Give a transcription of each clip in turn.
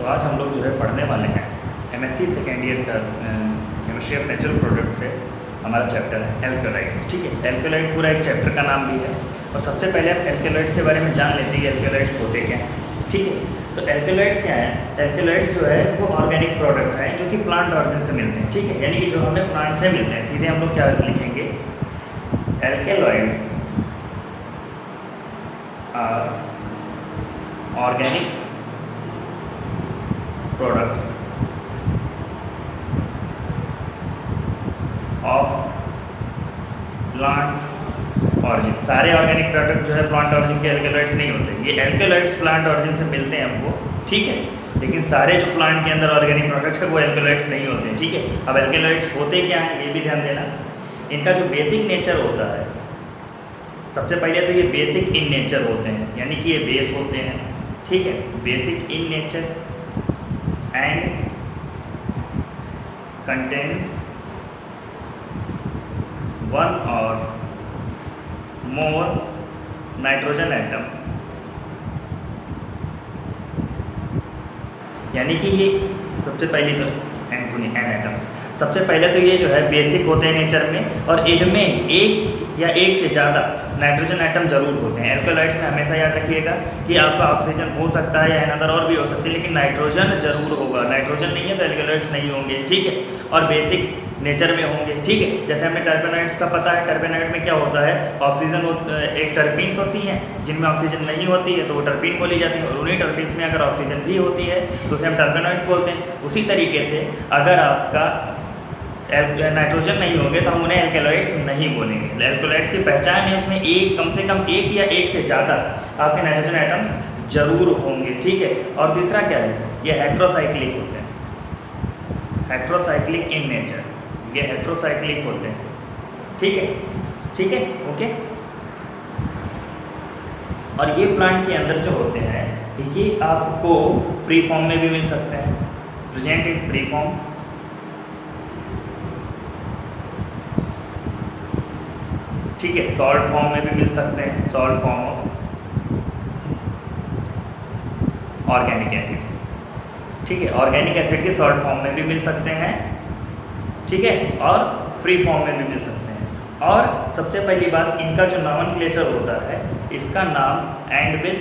तो आज हम लोग जो है पढ़ने वाले हैं एमएससी सेकेंड ईयर का केमिस्ट्री ऑफ नेचुरल प्रोडक्ट्स से हमारा चैप्टर है एल्केलाइड्स। ठीक है, एल्केलाइड पूरा एक चैप्टर का नाम भी है। और सबसे पहले आप एल्केलाइड्स के बारे में जान लेते हैं कि एल्केलाइड्स होते क्या हैं। ठीक है, तो एल्केलाइड्स क्या है? एल्केलाइड्स जो है वो ऑर्गेनिक प्रोडक्ट है जो कि प्लांट ऑरिजिन से मिलते हैं। ठीक है, यानी कि जो हमें प्लांट से मिलते हैं। सीधे हम लोग क्या लिखेंगे, alkaloids are organic products of plant origin. सारे ऑर्गेनिक प्रोडक्ट जो है प्लांट ऑरिजिन के एल्केलॉइड्स नहीं होते। ये एल्केलॉइड्स प्लांट ऑरिजिन से मिलते हैं हमको। ठीक है, लेकिन सारे जो प्लांट के अंदर ऑर्गेनिक प्रोडक्ट्स है वो एल्केलॉइड्स नहीं होते हैं। ठीक है, अब एल्केलॉइड्स होते क्या हैं ये भी ध्यान देना। इनका जो बेसिक नेचर होता है, सबसे पहले तो ये बेसिक इन नेचर होते हैं, यानी कि ये बेस होते हैं। ठीक है, basic in nature and contains one और मोर नाइट्रोजन एटम। यानी कि ये सबसे पहले तो एन एटम्स, सबसे पहले तो ये जो है बेसिक होते हैं नेचर में, और इनमें एक या एक से ज़्यादा नाइट्रोजन एटम जरूर होते हैं। एल्केलॉइड्स में हमेशा याद रखिएगा कि आपका ऑक्सीजन हो सकता है या अनदर और भी हो सकती है, लेकिन नाइट्रोजन जरूर होगा। नाइट्रोजन नहीं है तो एल्केलॉइड्स नहीं होंगे। ठीक है, और बेसिक नेचर में होंगे। ठीक है, जैसे हमें टर्पेनॉइड्स का पता है, टर्पेनॉइड में क्या होता है, ऑक्सीजन एक टर्पीन्स होती हैं जिनमें ऑक्सीजन नहीं होती है तो वो टर्पीन बोली जाती है, और उन्हीं टर्पीन्स में अगर ऑक्सीजन भी होती है तो उसे हम टर्पेनॉइड्स बोलते हैं। उसी तरीके से अगर आपका नाइट्रोजन नहीं होंगे तो हम उन्हें एल्केलॉइड्स नहीं बोलेंगे। एल्केलॉइड्स की पहचान है उसमें एक कम से कम एक या एक से ज़्यादा आपके नाइट्रोजन एटम्स जरूर होंगे। ठीक है, और तीसरा क्या है, ये हेट्रोसाइक्लिक होते हैं। हेट्रोसाइक्लिक इन नेचर, ये हेट्रोसाइक्लिक होते हैं। ठीक है, ठीक है, ओके। और ये प्लांट के अंदर जो होते हैं ये आपको फ्री फॉर्म में भी मिल सकते हैं, प्रेजेंट इन फ्री फॉर्म। ठीक है, सॉल्ट फॉर्म में भी मिल सकते हैं, salt form of organic acid. ठीक है, ऑर्गेनिक एसिड के सॉल्ट फॉर्म में भी मिल सकते हैं। ठीक है, और फ्री फॉर्म में भी मिल सकते हैं। और सबसे पहली बात, इनका जो नॉमेनक्लेचर होता है, इसका नाम एंड विद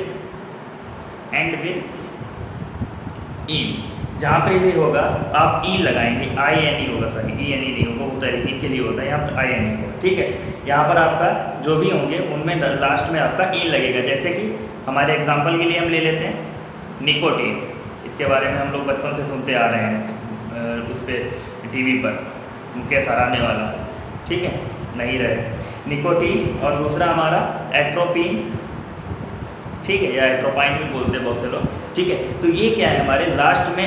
इन, जहाँ पे भी होगा आप ई लगाएंगे, INE होगा, सॉरी ENE नहीं होगा, वो तरीके के लिए होता है, यहाँ पर INE होगा। ठीक है, यहाँ पर आपका जो भी होंगे उनमें लास्ट में आपका ई लगेगा। जैसे कि हमारे एग्जांपल के लिए हम ले लेते हैं निकोटीन। इसके बारे में हम लोग बचपन से सुनते आ रहे हैं, उस पर टीवी पर मुकेश हराने वाला। ठीक है, नहीं रहे निकोटीन, और दूसरा हमारा एट्रोपिन। ठीक है, या एट्रोपाइन भी बोलते हैं बहुत से लोग। ठीक है, तो ये क्या है, हमारे लास्ट में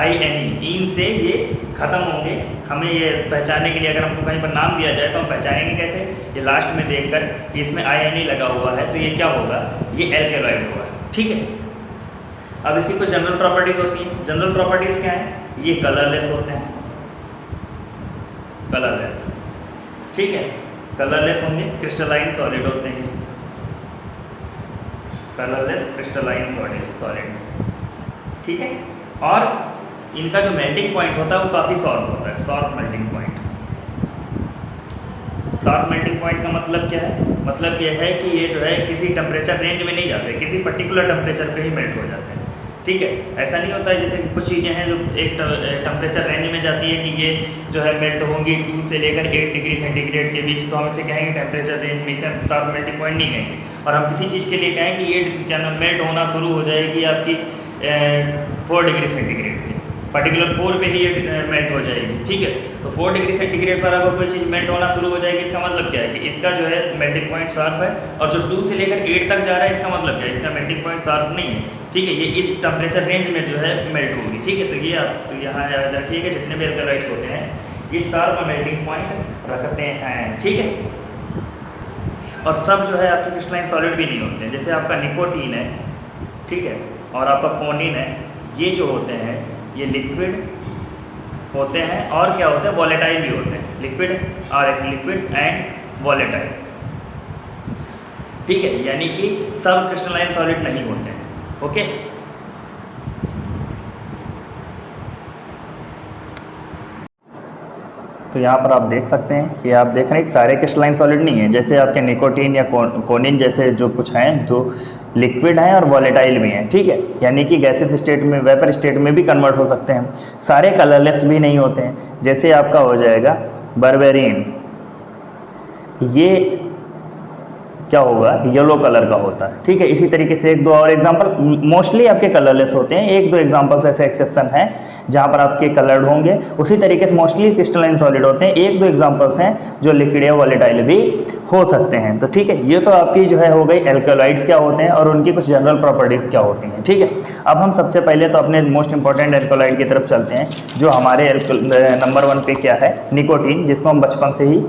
INE इन से ये खत्म होंगे। हमें ये पहचानने के लिए अगर हमको कहीं पर नाम दिया जाए तो हम पहचानेंगे कैसे, ये लास्ट में देखकर कि इसमें INE लगा हुआ है तो ये क्या होगा, ये एल्केलॉइड होगा। ठीक है, अब इसकी कुछ जनरल प्रॉपर्टीज होती हैं। जनरल प्रॉपर्टीज क्या है, ये कलरलेस होते हैं, कलरलेस। ठीक है, कलरलेस होंगे, क्रिस्टलाइन सॉलिड होते हैं, कलरलेस क्रिस्टलाइन सॉलिड। ठीक है, और इनका जो मेल्टिंग पॉइंट होता है वो काफ़ी शॉर्प होता है, sharp melting point. Sharp melting point का मतलब क्या है, मतलब ये है कि ये जो है किसी टेम्परेचर रेंज में नहीं जाते, किसी पर्टिकुलर टेम्परेचर पे ही मेल्ट हो जाते हैं। ठीक है, ऐसा नहीं होता है जैसे कुछ चीज़ें हैं जो एक टेम्परेचर रेंज में जाती है कि ये जो है मेल्ट होंगी 2 से लेकर 8 डिग्री सेंटीग्रेड के बीच, तो हम इसे कहेंगे टेम्परेचर रेंज में, इसे शॉर्प मेल्टिंग पॉइंट नहीं कहेंगे। और हम किसी चीज़ के लिए कहें कि ये क्या नाम मेल्ट होना शुरू हो जाएगी आपकी 4 डिग्री सेंटीग्रेड पे, पर्टिकुलर 4 पे ही ये मेल्ट हो जाएगी। ठीक है, तो 4 डिग्री सेंटीग्रेड पर अगर कोई चीज़ मेल्ट होना शुरू हो जाएगी, इसका मतलब क्या है कि इसका जो है मेल्टिंग पॉइंट शार्प है, और जो 2 से लेकर 8 तक जा रहा है इसका मतलब क्या है, इसका मेल्टिंग पॉइंट शार्प नहीं है। ठीक है, ये इस टेम्परेचर रेंज में जो है मेल्ट होगी। ठीक है, तो ये आप तो यहाँ याद रखिएगा जितने भी एल्केलॉइड्स होते हैं ये शार्प मेल्टिंग पॉइंट रखते हैं। ठीक है, और सब जो है आपके क्रिस्टलाइन सॉलिड भी नहीं होते हैं। जैसे आपका निकोटीन है, ठीक है, और आपका कोनिन है, ये जो होते हैं ये लिक्विड होते हैं, और क्या होते हैं, वॉलेटाइल भी होते हैं। लिक्विड और लिक्विड्स एंड वॉलेटाइल। ठीक है, यानी कि सब क्रिस्टलाइन सॉलिड नहीं होते हैं। ओके, तो यहाँ पर आप देख सकते हैं कि आप देख रहे हैं कि सारे क्रिस्टलाइन सॉलिड नहीं है, जैसे आपके निकोटीन या कोनिन जैसे जो कुछ हैं जो लिक्विड हैं और वॉलेटाइल भी हैं, ठीक है, यानी कि गैसेस स्टेट में, वेपर स्टेट में भी कन्वर्ट हो सकते हैं। सारे कलरलेस भी नहीं होते हैं, जैसे आपका हो जाएगा बर्बेरिन, ये क्या होगा, येलो कलर का होता है, ठीक है। इसी तरीके से एक दो और एग्जांपल, मोस्टली आपके कलरलेस होते हैं, एक दो एग्जांपल्स ऐसे एक्सेप्शन हैं जहां पर आपके कलर्ड होंगे। उसी तरीके से मोस्टली क्रिस्टलाइन सॉलिड होते हैं, एक दो एग्जांपल्स हैं जो लिक्विड या वॉलेटाइल भी हो सकते हैं। तो ठीक है, ये तो आपकी जो है हो गई एल्कोलाइड्स क्या होते हैं और उनकी कुछ जनरल प्रॉपर्टीज़ क्या होती हैं, ठीक है। अब हम सबसे पहले तो अपने मोस्ट इंपॉर्टेंट एल्कोलाइड की तरफ चलते हैं, जो हमारे नंबर 1 पे क्या है, निकोटीन, जिसको हम बचपन से ही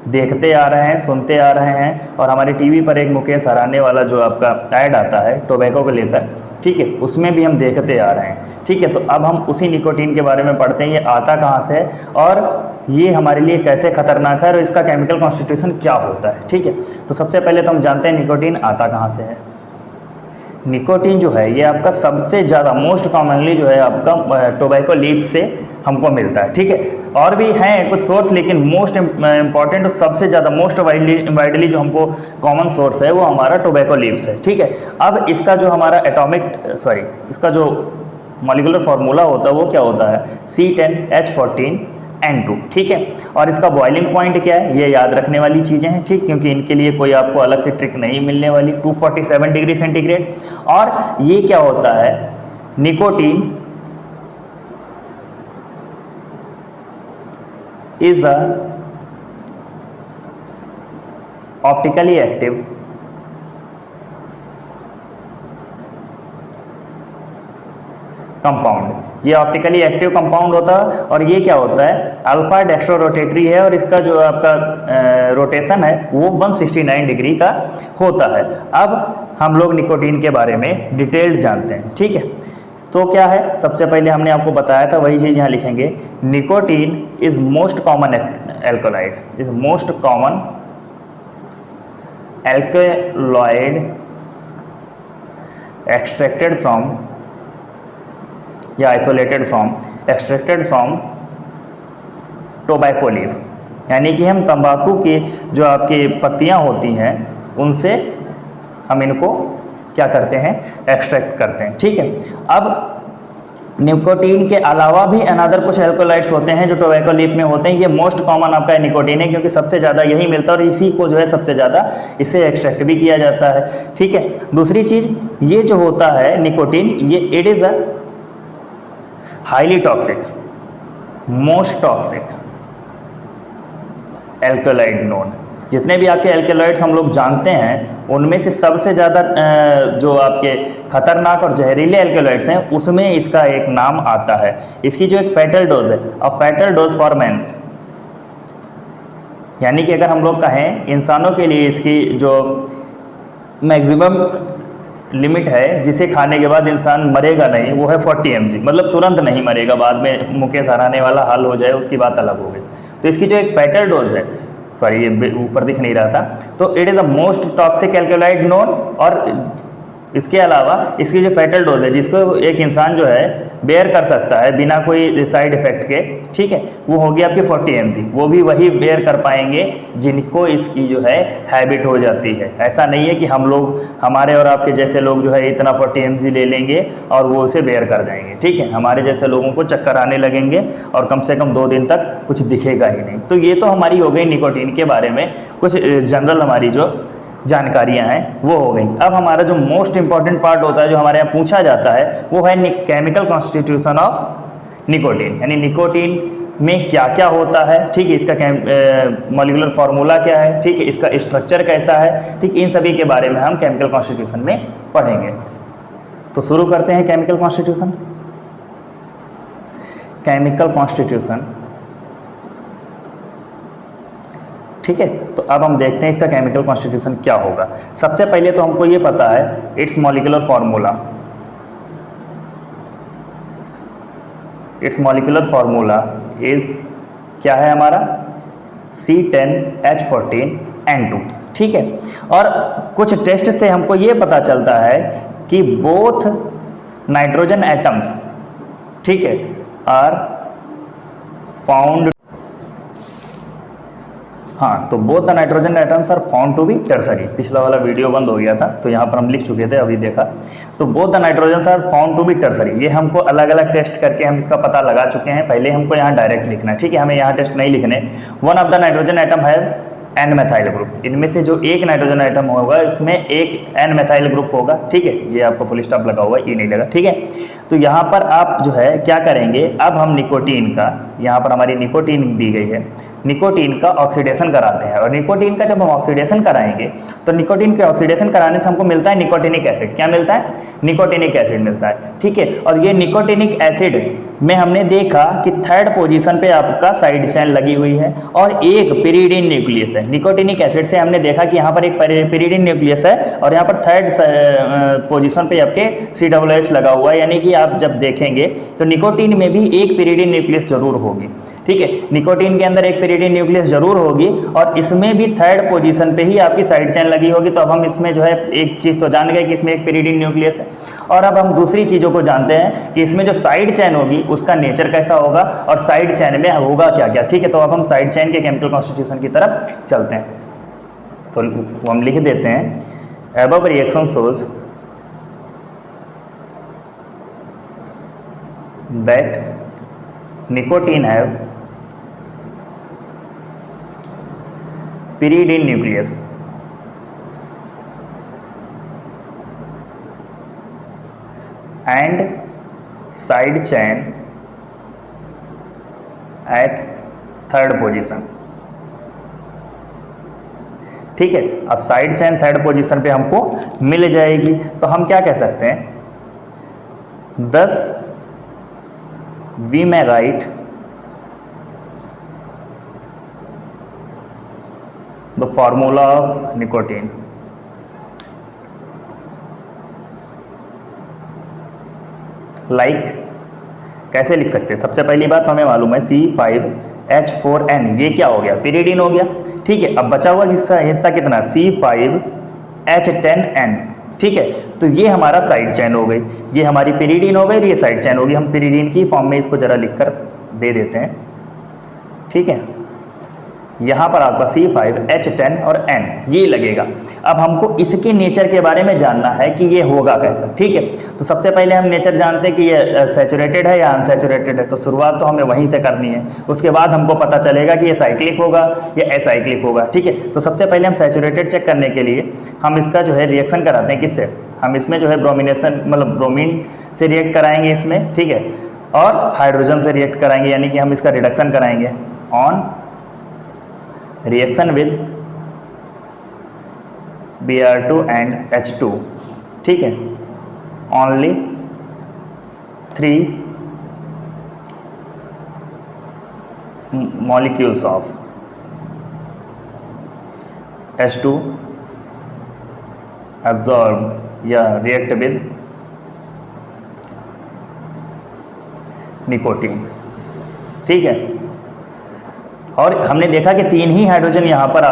देखते आ रहे हैं, सुनते आ रहे हैं, और हमारे टीवी पर एक मुकेश हराने वाला जो आपका ऐड आता है टोबैको को लेकर, ठीक है, उसमें भी हम देखते आ रहे हैं, ठीक है। तो अब हम उसी निकोटीन के बारे में पढ़ते हैं, ये आता कहाँ से है और ये हमारे लिए कैसे खतरनाक है और इसका केमिकल कॉन्स्टिट्यूशन क्या होता है, ठीक है। तो सबसे पहले तो हम जानते हैं निकोटीन आता कहाँ से है। निकोटीन जो है ये आपका सबसे ज़्यादा मोस्ट कॉमनली जो है आपका टोबैको लीफ से हमको मिलता है, ठीक है। और भी हैं कुछ सोर्स, लेकिन मोस्ट इंपॉर्टेंट सबसे ज़्यादा मोस्ट वाइडली जो हमको कॉमन सोर्स है वो हमारा टोबैको लीव्स है, ठीक है। अब इसका जो हमारा इसका जो मॉलिक्यूलर फार्मूला होता है वो क्या होता है, C10H14N2, ठीक है। और इसका बॉइलिंग पॉइंट क्या है, ये याद रखने वाली चीज़ें हैं, ठीक, क्योंकि इनके लिए कोई आपको अलग से ट्रिक नहीं मिलने वाली। 247 डिग्री सेंटीग्रेड। और ये क्या होता है, nicotine is a optically active compound. ये ऑप्टिकली एक्टिव कंपाउंड होता है और ये क्या होता है, अल्फा डेक्स्ट्रो रोटेटरी है और इसका जो आपका रोटेशन है वो 169 डिग्री का होता है। अब हम लोग निकोटीन के बारे में डिटेल्ड जानते हैं, ठीक है। तो क्या है, सबसे पहले हमने आपको बताया था वही चीज़ यहाँ लिखेंगे, nicotine is most common alkaloid, is most common alkaloid extracted from या आइसोलेटेड फ्रॉम टोबैको लीफ, यानी कि हम तंबाकू की जो आपकी पत्तियाँ होती हैं उनसे हम इनको क्या करते हैं, एक्सट्रैक्ट करते हैं, ठीक है। अब निकोटीन के अलावा भी अनदर कुछ एल्कोलाइड्स होते हैं जो टोबैको लीफ में होते हैं। ये मोस्ट कॉमन आपका निकोटीन है क्योंकि सबसे ज़्यादा यही मिलता है और इसी को जो है सबसे ज़्यादा इससे एक्सट्रैक्ट भी किया जाता है, ठीक है। दूसरी चीज़, ये जो होता है निकोटीन, ये it is a highly toxic, most toxic alkaloid known. जितने भी आपके एल्कोलाइड्स हम लोग जानते हैं उनमें से सबसे ज़्यादा जो आपके खतरनाक और जहरीले एल्कोलाइड्स हैं उसमें इसका एक नाम आता है। इसकी जो एक फैटल डोज है, अ फैटल डोज फॉर मैंस, यानी कि अगर हम लोग कहें इंसानों के लिए इसकी जो मैक्सिमम लिमिट है जिसे खाने के बाद इंसान मरेगा नहीं, वो है 40 mg, मतलब तुरंत नहीं मरेगा, बाद में मुकेश हराने वाला हाल हो जाए उसकी बात अलग हो गई। तो इसकी जो एक फैटल डोज है, सॉरी ये ऊपर दिख नहीं रहा था, तो it is a most toxic alkaloid known. और इसके अलावा इसकी जो फैटल डोज है जिसको एक इंसान जो है बेयर कर सकता है बिना कोई साइड इफेक्ट के, ठीक है, वो होगी आपकी 40 mg। वो भी वही बेयर कर पाएंगे जिनको इसकी जो है हैबिट हो जाती है। ऐसा नहीं है कि हम लोग, हमारे और आपके जैसे लोग जो है इतना 40 mg ले लेंगे और वो उसे बेयर कर जाएंगे, ठीक है। हमारे जैसे लोगों को चक्कर आने लगेंगे और कम से कम 2 दिन तक कुछ दिखेगा ही नहीं। तो ये तो हमारी हो गई निकोटीन के बारे में कुछ जनरल हमारी जो जानकारियां हैं वो हो गई। अब हमारा जो मोस्ट इंपॉर्टेंट पार्ट होता है जो हमारे यहाँ पूछा जाता है वो है केमिकल कॉन्स्टिट्यूशन ऑफ निकोटीन, यानी निकोटीन में क्या क्या होता है, ठीक है, इसका मॉलिक्यूलर फार्मूला क्या है, ठीक है, इसका स्ट्रक्चर कैसा है, ठीक, इन सभी के बारे में हम केमिकल कॉन्स्टिट्यूशन में पढ़ेंगे। तो शुरू करते हैं केमिकल कॉन्स्टिट्यूशन। केमिकल कॉन्स्टिट्यूशन, ठीक है। तो अब हम देखते हैं इसका केमिकल कॉन्स्टिट्यूशन क्या होगा। सबसे पहले तो हमको ये पता है it's molecular formula, it's molecular formula is क्या है हमारा, C10H14N2, ठीक है। और कुछ टेस्ट से हमको ये पता चलता है कि बोथ नाइट्रोजन एटम्स, ठीक है, आर फाउंड हाँ, तो both the nitrogen atoms are found to be tertiary. पिछला वाला वीडियो बंद हो गया था तो यहाँ पर हम लिख चुके थे, अभी देखा। तो both the nitrogen are found to be tertiary, ये हमको अलग अलग टेस्ट करके हम इसका पता लगा चुके हैं। पहले हमको यहाँ डायरेक्ट लिखना है, ठीक है, हमें यहाँ टेस्ट नहीं लिखने। One of the nitrogen atom है एन मेथाइल ग्रुप, इनमें से जो एक नाइट्रोजन आइटम होगा इसमें एक एन मेथाइल ग्रुप होगा, ठीक है। ये आपको फुल स्टॉप लगा हुआ है, ये नहीं लगा, ठीक है। तो यहाँ पर आप जो है क्या करेंगे, अब हम निकोटीन का, यहाँ पर हमारी निकोटीन दी गई है, निकोटीन का ऑक्सीडेशन कराते हैं। और निकोटीन का जब हम ऑक्सीडेशन कराएंगे तो निकोटीन के ऑक्सीडेशन कराने से हमको मिलता है निकोटिनिक एसिड। क्या मिलता है? निकोटिनिक एसिड मिलता है, ठीक है। और ये निकोटिनिक एसिड में हमने देखा कि थर्ड पोजीशन पे आपका साइड चेन लगी हुई है और एक पिरिडीन न्यूक्लियस है। निकोटिनिक एसिड से हमने देखा कि यहाँ पर एक पिरिडीन न्यूक्लियस है और यहाँ पर थर्ड पोजीशन पे आपके COOH लगा हुआ है, यानी कि आप जब देखेंगे तो निकोटीन में भी एक पिरिडीन न्यूक्लियस जरूर होगी, ठीक है। निकोटीन के अंदर एक पिरिडीन न्यूक्लियस जरूर होगी और इसमें भी थर्ड पोजीशन पे ही आपकी साइड चेन लगी होगी। तो अब हम इसमें जो है एक चीज़ तो जान गए कि इसमें एक पिरिडीन न्यूक्लियस है, और अब हम दूसरी चीज़ों को जानते हैं कि इसमें जो साइड चेन होगी उसका नेचर कैसा होगा और साइड चेन में होगा क्या क्या, ठीक है। तो अब हम साइड चेन के केमिकल कॉन्स्टिट्यूशन की तरफ चलते हैं। तो हम लिख देते हैं above reaction shows that nicotine have pyridine nucleus and side chain at third position, ठीक है। अब साइड चेन थर्ड पोजीशन पे हमको मिल जाएगी तो हम क्या कह सकते हैं, thus we may write the formula of nicotine like, कैसे लिख सकते हैं? सबसे पहली बात तो हमें मालूम है C5H4N, ये क्या हो गया? पिरिडीन हो गया, ठीक है। अब बचा हुआ हिस्सा कितना? C5H10N, ठीक है। तो ये हमारा साइड चेन हो गई, ये हमारी पिरिडीन हो गई और ये साइड चेन होगी। हम पिरिडीन की फॉर्म में इसको जरा लिखकर दे देते हैं, ठीक है। यहाँ पर आपका C5H10 और N ये लगेगा। अब हमको इसके नेचर के बारे में जानना है कि ये होगा कैसा, ठीक है। तो सबसे पहले हम नेचर जानते हैं कि ये सैचुरेटेड है या अनसैचुरेटेड है, तो शुरुआत तो हमें वहीं से करनी है। उसके बाद हमको पता चलेगा कि ये साइक्लिक होगा या एसाइक्लिक होगा, ठीक है। तो सबसे पहले हम सैचुरेटेड चेक करने के लिए हम इसका जो है रिएक्शन कराते हैं, किससे? हम इसमें जो है ब्रोमिनेशन मतलब ब्रोमीन से रिएक्ट कराएंगे इसमें, ठीक है, और हाइड्रोजन से रिएक्ट कराएंगे, यानी कि हम इसका रिडक्शन कराएंगे on reaction with Br2 and H2, ठीक है। only 3 molecules of H2 absorb या react with निकोटीन, ठीक है। और हमने देखा कि तीन हाइड्रोजन यहाँ पर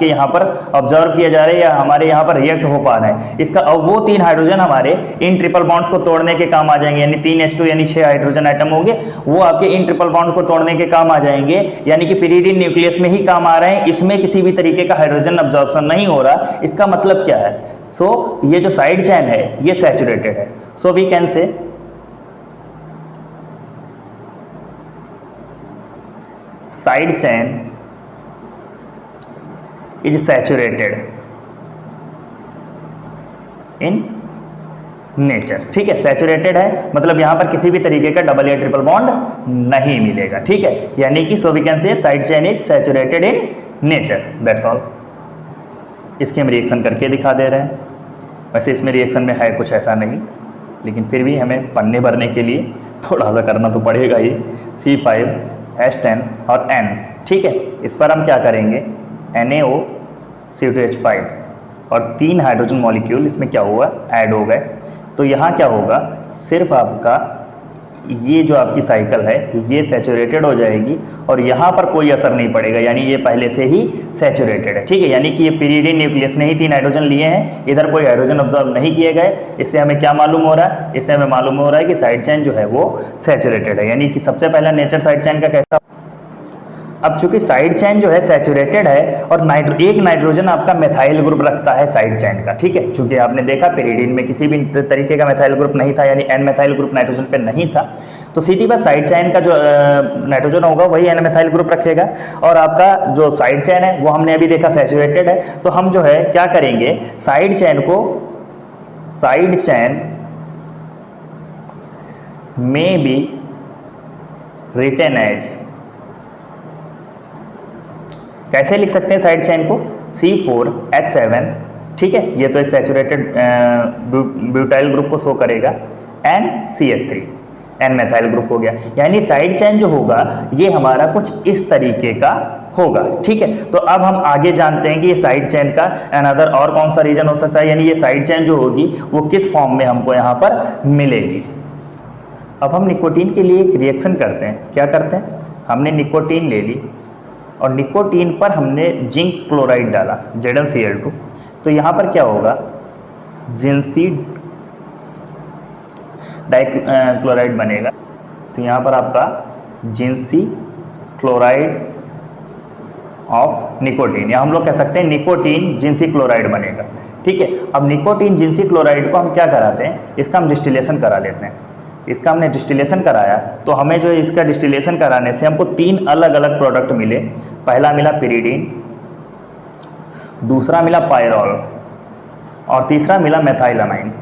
यहाँ पर ऑब्जर्व किए जा रहे हैं या हमारे यहाँ पर रिएक्ट हो पा रहे हैं। इसका अब वो 3 हाइड्रोजन हमारे इन ट्रिपल बॉन्ड्स को तोड़ने के काम आ जाएंगे, यानी 3H2 यानी 6 हाइड्रोजन एटम होंगे, वो आपके इन ट्रिपल बॉन्ड को तोड़ने के काम आ जाएंगे, यानी कि पिरिडीन न्यूक्लियस में ही काम आ रहे हैं। इसमें किसी भी तरीके का हाइड्रोजन अब्जॉर्प्शन नहीं हो रहा। इसका मतलब क्या है? सो ये जो साइड चेन है ये सैचुरेटेड है। So we can say side chain is saturated in nature, ठीक है। सैचुरेटेड है मतलब यहां पर किसी भी तरीके का डबल या ट्रिपल बॉन्ड नहीं मिलेगा, ठीक है। यानी कि so we can say side chain is saturated in nature, that's all. इसके हम रिएक्शन करके दिखा दे रहे हैं। वैसे इसमें रिएक्शन में है कुछ ऐसा नहीं, लेकिन फिर भी हमें पन्ने भरने के लिए थोड़ा सा करना तो पड़ेगा ही। C5H10 और N, ठीक है। इस पर हम क्या करेंगे, NaOCO2H5 और 3 हाइड्रोजन मॉलिक्यूल इसमें क्या हुआ, ऐड हो गए। तो यहाँ क्या होगा, सिर्फ आपका ये जो आपकी साइकिल है ये सैचुरेटेड हो जाएगी और यहाँ पर कोई असर नहीं पड़ेगा, यानी ये पहले से ही सैचुरेटेड है, ठीक है। यानी कि ये पिरिडीन न्यूक्लियस ने ही 3 हाइड्रोजन लिए हैं, इधर कोई हाइड्रोजन ऑब्जर्व नहीं किए गए। इससे हमें क्या मालूम हो रहा है, इससे हमें मालूम हो रहा है कि साइड चेन जो है वो सैचुरेटेड है, यानी कि सबसे पहला नेचर साइड चेन का कैसा। अब चूंकि साइड चेन जो है सैचुरेटेड है और एक नाइट्रोजन आपका मेथाइल ग्रुप रखता है साइड चेन का, ठीक है, चूंकि आपने देखा पेरिडीन में किसी भी तरीके का मेथाइल ग्रुप नहीं था, यानी एन मेथाइल ग्रुप नाइट्रोजन पे नहीं था, तो सीधी बात साइड चेन का जो नाइट्रोजन होगा वही एन मेथाइल ग्रुप रखेगा। और आपका जो साइड चेन है वो हमने अभी देखा सैचुरेटेड है, तो हम जो है क्या करेंगे, साइड चेन में बी रिटन एज, कैसे लिख सकते हैं साइड चेन को, C4H7, ठीक है, ये तो एक सैचुरेटेड ब्यूटाइल ग्रुप को शो करेगा, NCH3 एन मेथाइल ग्रुप हो गया। यानी साइड चेन जो होगा ये हमारा कुछ इस तरीके का होगा, ठीक है। तो अब हम आगे जानते हैं कि ये साइड चेन का अनदर और कौन सा रीजन हो सकता है, यानी ये साइड चेन जो होगी वो किस फॉर्म में हमको यहाँ पर मिलेगी। अब हम निकोटीन के लिए एक रिएक्शन करते हैं, क्या करते हैं, हमने निकोटीन ले ली और निकोटीन पर हमने जिंक क्लोराइड डाला ZnCl2, तो यहाँ पर क्या होगा, जिंसी डाइक्लोराइड बनेगा, तो यहाँ पर आपका जिंसी क्लोराइड ऑफ निकोटीन, या हम लोग कह सकते हैं निकोटीन जिंसी क्लोराइड बनेगा, ठीक है। अब निकोटीन जिंसी क्लोराइड को हम क्या कराते हैं, इसका हम डिस्टिलेशन करा लेते हैं। इसका हमने डिस्टिलेशन कराया तो हमें जो है इसका डिस्टिलेशन कराने से हमको 3 अलग अलग प्रोडक्ट मिले। पहला मिला पिरिडीन, दूसरा मिला पायरॉल और तीसरा मिला मेथाइलामाइन,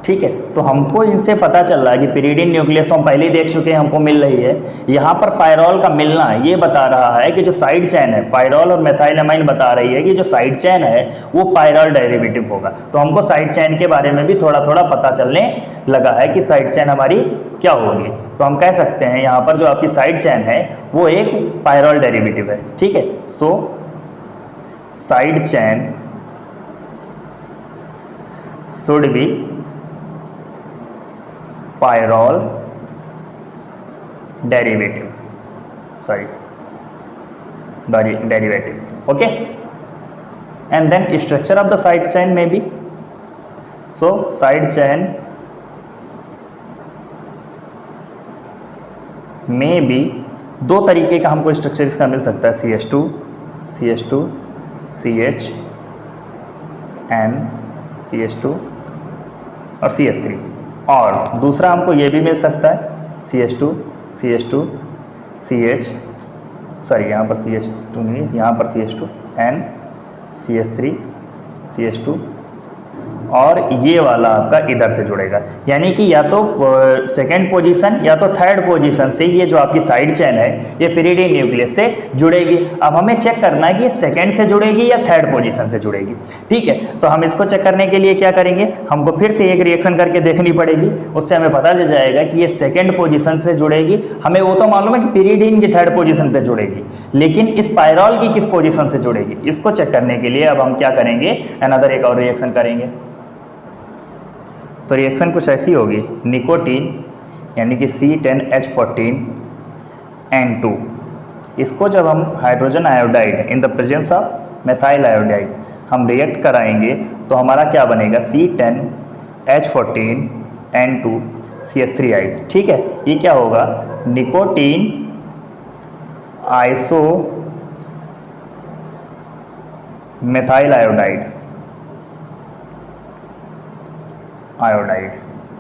ठीक है। तो हमको इनसे पता चल रहा है कि पिरिडीन न्यूक्लियस तो हम पहले ही देख चुके हैं, हमको मिल रही है। यहाँ पर पायरॉल का मिलना ये बता रहा है कि जो साइड चेन है, पायरॉल और मेथाइलामाइन बता रही है कि जो साइड चेन है वो पायरॉल डेरिवेटिव होगा। तो हमको साइड चेन के बारे में भी थोड़ा थोड़ा पता चलने लगा है कि साइड चेन हमारी क्या होगी। तो हम कह सकते हैं यहाँ पर जो आपकी साइड चेन है वो एक पायरॉल डेरिवेटिव है, ठीक है। So side chain should be pyrrole derivative, okay, and then structure of the side chain may be, so side chain may be, 2 तरीके का हमको स्ट्रक्चर इसका मिल सकता है, CH2 CH N CH2 और CH3, और दूसरा हमको ये भी मिल सकता है CH2 CH, सॉरी यहाँ पर CH2 नहीं, यहाँ पर CH2 N CH3 CH2, और ये वाला आपका इधर से जुड़ेगा। यानी कि या तो सेकेंड पोजीशन या तो थर्ड पोजीशन से ये जो आपकी साइड चेन है ये पिरिडीन न्यूक्लियस से जुड़ेगी। अब हमें चेक करना है कि ये सेकेंड से जुड़ेगी या थर्ड पोजीशन से जुड़ेगी, ठीक है। तो हम इसको चेक करने के लिए क्या करेंगे, हमको फिर से एक रिएक्शन करके देखनी पड़ेगी, उससे हमें पता चल जाएगा कि ये सेकेंड पोजीशन से जुड़ेगी। हमें वो तो मालूम है कि पिरिडीन की थर्ड पोजीशन पे जुड़ेगी, लेकिन इस पायरॉल की किस पोजीशन से जुड़ेगी, इसको चेक करने के लिए अब हम क्या करेंगे, अनदर एक और रिएक्शन करेंगे। तो रिएक्शन कुछ ऐसी होगी, निकोटीन यानी कि C10H14 N2, इसको जब हम hydrogen iodide in the presence of methyl iodide हम रिएक्ट कराएंगे तो हमारा क्या बनेगा, C10H14 N2 CH3 ठीक है। ये क्या होगा, निकोटीन आइसो मेथाइल आयोडाइड,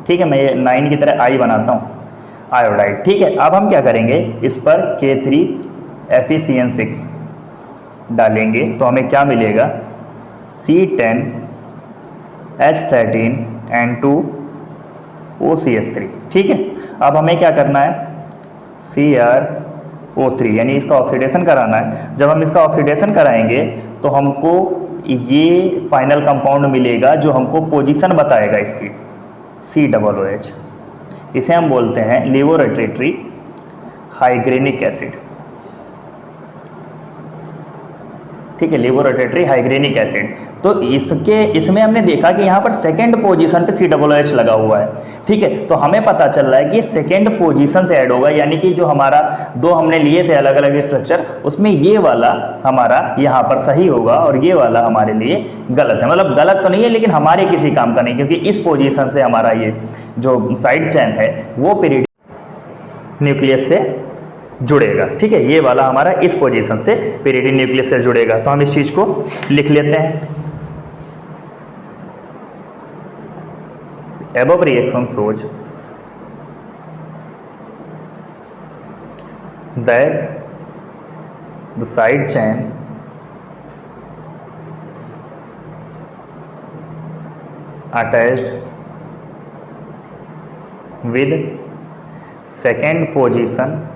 ठीक है। मैं ये 9 की तरह आई बनाता हूँ, आयोडाइड, ठीक है। अब हम क्या करेंगे, इस पर K3FeCN6 डालेंगे तो हमें क्या मिलेगा, C10H13 N2 OCH3, ठीक है। अब हमें क्या करना है, CrO3 यानी इसका ऑक्सीडेशन कराना है। जब हम इसका ऑक्सीडेशन कराएंगे तो हमको ये फाइनल कंपाउंड मिलेगा जो हमको पोजीशन बताएगा इसकी, COOH। इसे हम बोलते हैं लेवोरेटरी हाइग्रेनिक एसिड, ठीक है, लेवोरेटरी हाइग्रेनिक एसिड। तो इसमें हमने देखा कि यहाँ पर सेकेंड पोजीशन पे COOH लगा हुआ है, ठीक है। तो हमें पता चल रहा है कि सेकेंड पोजीशन से ऐड होगा, यानी कि जो हमारा 2 हमने लिए थे अलग अलग स्ट्रक्चर, उसमें ये वाला हमारा यहाँ पर सही होगा और ये वाला हमारे लिए गलत है। मतलब गलत तो नहीं है लेकिन हमारे किसी काम का नहीं, क्योंकि इस पोजीशन से हमारा ये जो साइड चेन है वो पीरियड। न्यूक्लियस से जुड़ेगा। ठीक है, ये वाला हमारा इस पोजीशन से पिरिडिन न्यूक्लियस से जुड़ेगा। तो हम इस चीज को लिख लेते हैं। above reaction shows that the side chain attached with second position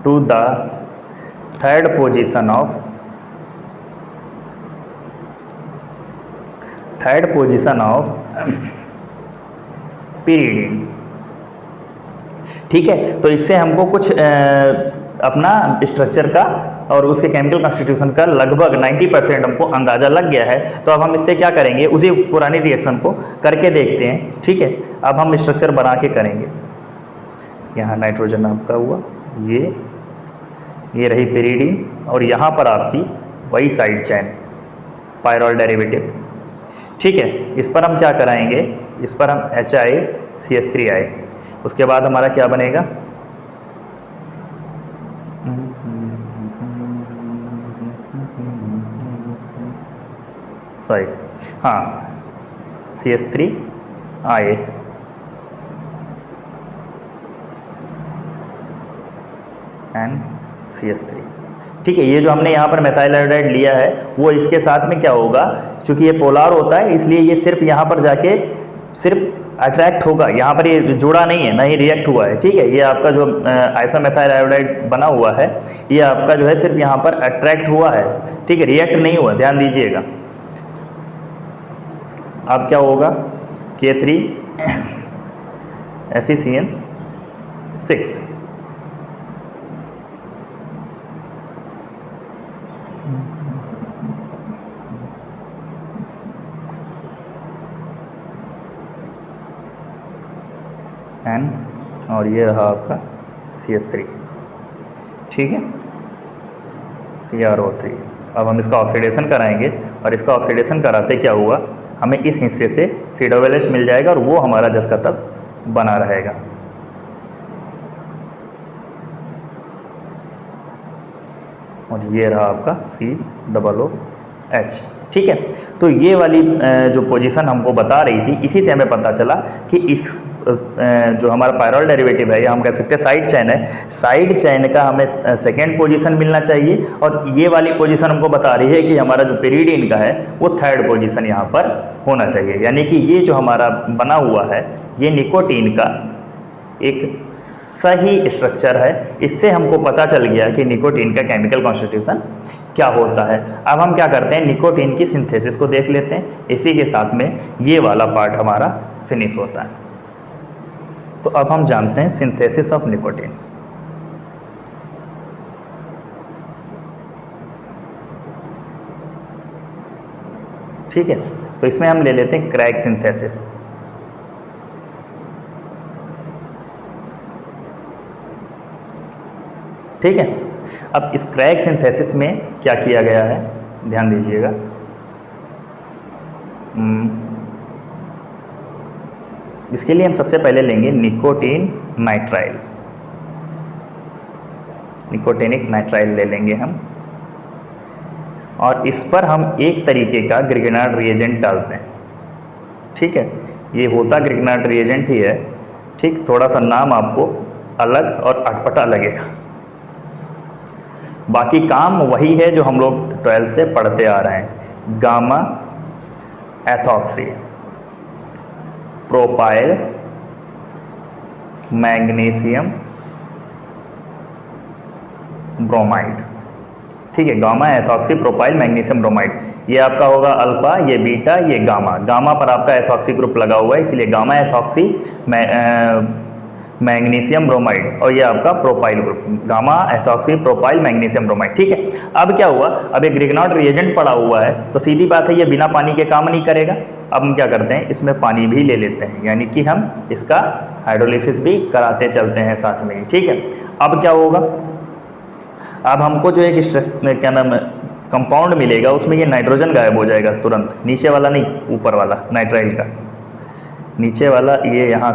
to the third position of pyridine। ठीक है, तो इससे हमको कुछ अपना स्ट्रक्चर का और उसके केमिकल कॉन्स्टिट्यूशन का लगभग 90% हमको अंदाजा लग गया है। तो अब हम इससे क्या करेंगे, उसी पुरानी रिएक्शन को करके देखते हैं। ठीक है, अब हम स्ट्रक्चर बना के करेंगे। यहाँ नाइट्रोजन आपका हुआ, ये रही पिरिडीन, और यहाँ पर आपकी वही साइड चेन पायरोल डेरिवेटिव। ठीक है, इस पर हम क्या कराएंगे, इस पर हम HiCH3 उसके बाद हमारा क्या बनेगा, सॉरी हाँ CH3 एंड CH3। ठीक है, ये जो हमने यहाँ पर मेथाइल आयोडाइड लिया है वो इसके साथ में क्या होगा, क्योंकि ये पोलार होता है इसलिए ये सिर्फ यहाँ पर जाके सिर्फ अट्रैक्ट होगा, यहाँ पर ये जुड़ा नहीं है, ना ही रिएक्ट हुआ है। ठीक है, ये आपका जो आइसोमेथाइल आयोडाइड बना हुआ है ये आपका जो है सिर्फ यहाँ पर अट्रैक्ट हुआ है। ठीक है, रिएक्ट नहीं हुआ, ध्यान दीजिएगा। अब क्या होगा, K3 FeCN6 एन, और ये रहा आपका CH3। ठीक है, CrO3। अब हम इसका ऑक्सीडेशन कराएंगे, और इसका ऑक्सीडेशन कराते क्या हुआ, हमें इस हिस्से से COOH मिल जाएगा और वो हमारा जस का तस बना रहेगा। और ये रहा आपका COOH। ठीक है, तो ये वाली जो पोजीशन हमको बता रही थी, इसी से हमें पता चला कि इस जो हमारा पायरोल डेरिवेटिव है या हम कह सकते हैं साइड चेन है, साइड चेन का हमें सेकेंड पोजीशन मिलना चाहिए, और ये वाली पोजीशन हमको बता रही है कि हमारा जो पिरिडीन का है वो थर्ड पोजीशन यहाँ पर होना चाहिए। यानी कि ये जो हमारा बना हुआ है ये निकोटीन का एक सही स्ट्रक्चर है। इससे हमको पता चल गया कि निकोटीन का केमिकल कॉन्स्टिट्यूशन क्या होता है। अब हम क्या करते हैं, निकोटीन की सिंथेसिस को देख लेते हैं। इसी के साथ में ये वाला पार्ट हमारा फिनिश होता है। तो अब हम जानते हैं सिंथेसिस ऑफ निकोटीन। ठीक है, तो इसमें हम ले लेते हैं क्रैग सिंथेसिस। ठीक है, अब इस क्रैग सिंथेसिस में क्या किया गया है, ध्यान दीजिएगा। इसके लिए हम सबसे पहले लेंगे निकोटीन नाइट्राइल, निकोटीनिक नाइट्राइल ले लेंगे हम, और इस पर हम एक तरीके का ग्रिग्नार्ड रिएजेंट डालते हैं। ठीक है, ये होता ग्रिग्नार्ड रिएजेंट ही है। ठीक, थोड़ा सा नाम आपको अलग और अटपटा लगेगा, बाकी काम वही है जो हम लोग 12th से पढ़ते आ रहे हैं। Gamma ethoxy propyl magnesium bromide. ठीक है, gamma ethoxy propyl magnesium bromide, ये आपका होगा अल्फा, ये बीटा, ये गामा। गामा पर आपका एथॉक्सी ग्रुप लगा हुआ है इसलिए गामा एथॉक्सी मैग्नीशियम ब्रोमाइड, और ये आपका propyl group, gamma ethoxy propyl magnesium bromide. ठीक है, अब क्या हुआ, अब एक ग्रिग्नार्ड रिएजेंट पड़ा हुआ है तो सीधी बात है ये बिना पानी के काम नहीं करेगा। अब हम क्या करते हैं, इसमें पानी भी ले लेते हैं, यानी कि हम इसका हाइड्रोलिसिस भी कराते चलते हैं साथ में। ठीक है, अब क्या होगा, अब हमको जो एक क्या नाम है कंपाउंड मिलेगा उसमें ये नाइट्रोजन गायब हो जाएगा तुरंत, नीचे वाला नहीं, ऊपर वाला नाइट्राइल का, नीचे वाला ये यहाँ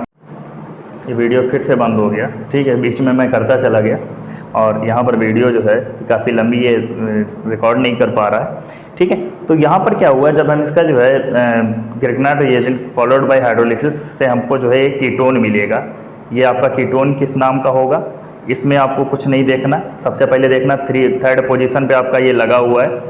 ये वीडियो फिर से बंद हो गया, ठीक है, बीच में मैं करता चला गया और यहाँ पर वीडियो जो है काफ़ी लंबी ये रिकॉर्ड नहीं कर पा रहा है, ठीक है। तो यहाँ पर क्या हुआ, जब हम इसका जो है Grignard reagent followed by hydrolysis से हमको जो है एक कीटोन मिलेगा। ये आपका कीटोन किस नाम का होगा, इसमें आपको कुछ नहीं देखना, सबसे पहले देखना थर्ड पोजीशन पे आपका ये लगा हुआ है,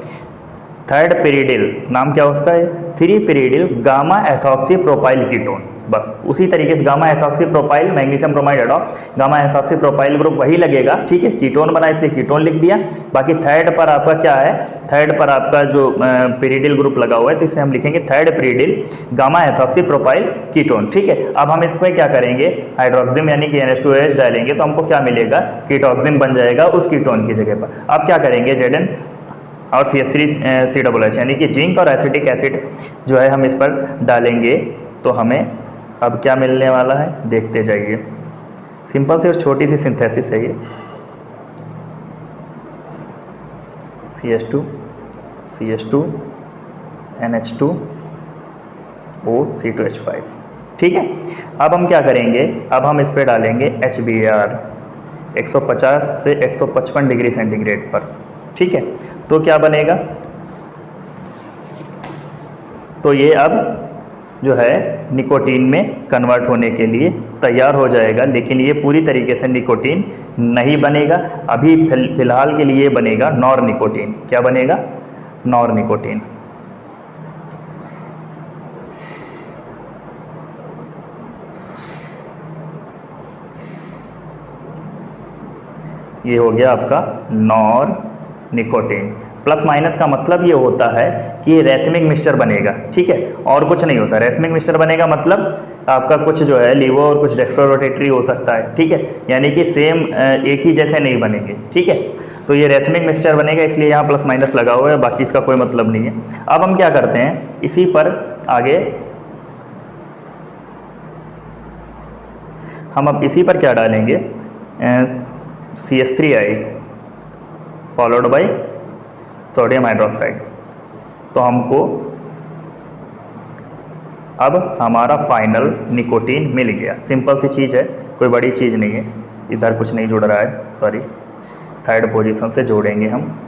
थर्ड पेरिडिल, नाम क्या उसका है, 3 pyridyl gamma ethoxy propyl ketone. बस उसी तरीके से gamma ethoxy propyl magnesium bromide एडॉप, गामा एथॉक्सी प्रोपाइल ग्रुप वही लगेगा, ठीक है, कीटोन बना इसलिए कीटोन लिख दिया। बाकी थर्ड पर आपका क्या है, थर्ड पर आपका जो पेरिडिल ग्रुप लगा हुआ है तो इसे हम लिखेंगे third pyridyl gamma ethoxy propyl ketone, ठीक है। अब हम इसमें क्या करेंगे, हाइड्रोक्सिम यानी कि NH2OH डालेंगे तो हमको क्या मिलेगा, कीटोक्सिम बन जाएगा उस कीटोन की जगह पर। अब क्या करेंगे, Zn और CH3COOH यानी कि जिंक और एसिटिक एसिड जो है हम इस पर डालेंगे तो हमें अब क्या मिलने वाला है, देखते जाइए। सिंपल सी और छोटी सी सिंथेसिस है ये, CH2 NH2O C2H5, ठीक है। अब हम क्या करेंगे, अब हम इस पर डालेंगे HBr 150 से 155 डिग्री सेंटीग्रेड पर, ठीक है। तो क्या बनेगा, तो ये अब जो है निकोटीन में कन्वर्ट होने के लिए तैयार हो जाएगा, लेकिन ये पूरी तरीके से निकोटीन नहीं बनेगा। अभी फिलहाल के लिए बनेगा नॉर निकोटीन। क्या बनेगा, नॉर निकोटीन। ये हो गया आपका नॉर निकोटीन। प्लस माइनस का मतलब ये होता है कि रेसमिक मिक्सचर बनेगा, ठीक है, और कुछ नहीं होता। रेसमिक मिक्सचर बनेगा मतलब आपका कुछ जो है लिवो और कुछ डेक्स्ट्रोरोटेटरी हो सकता है, ठीक है, यानी कि सेम एक ही जैसे नहीं बनेंगे, ठीक है। तो ये रेसमिक मिक्सचर बनेगा, इसलिए यहाँ प्लस माइनस लगा हुआ है, बाकी इसका कोई मतलब नहीं है। अब हम क्या करते हैं, इसी पर आगे हम अब इसी पर क्या डालेंगे, CH3I followed by sodium hydroxide. तो हमको अब हमारा फाइनल निकोटीन मिल गया। सिंपल सी चीज़ है, कोई बड़ी चीज़ नहीं है। इधर कुछ नहीं जुड़ रहा है, सॉरी, थर्ड पोजीशन से जोड़ेंगे हम,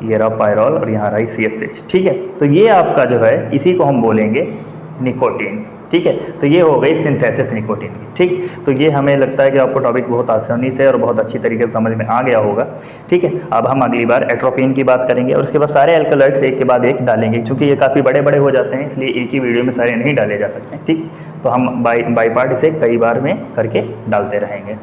ये रहा पायरोल और यहाँ रही CH6, ठीक है। तो ये आपका जो है इसी को हम बोलेंगे निकोटीन, ठीक है। तो ये हो गई सिंथेसिस निकोटीन की, ठीक। तो ये हमें लगता है कि आपको टॉपिक बहुत आसानी से और बहुत अच्छी तरीके से समझ में आ गया होगा, ठीक है। अब हम अगली बार एट्रोपिन की बात करेंगे और उसके बाद सारे एल्कलॉइड्स एक के बाद एक डालेंगे, क्योंकि ये काफ़ी बड़े बड़े हो जाते हैं, इसलिए एक ही वीडियो में सारे नहीं डाले जा सकते, ठीक। तो हम बाई पार्ट इसे कई बार में करके डालते रहेंगे।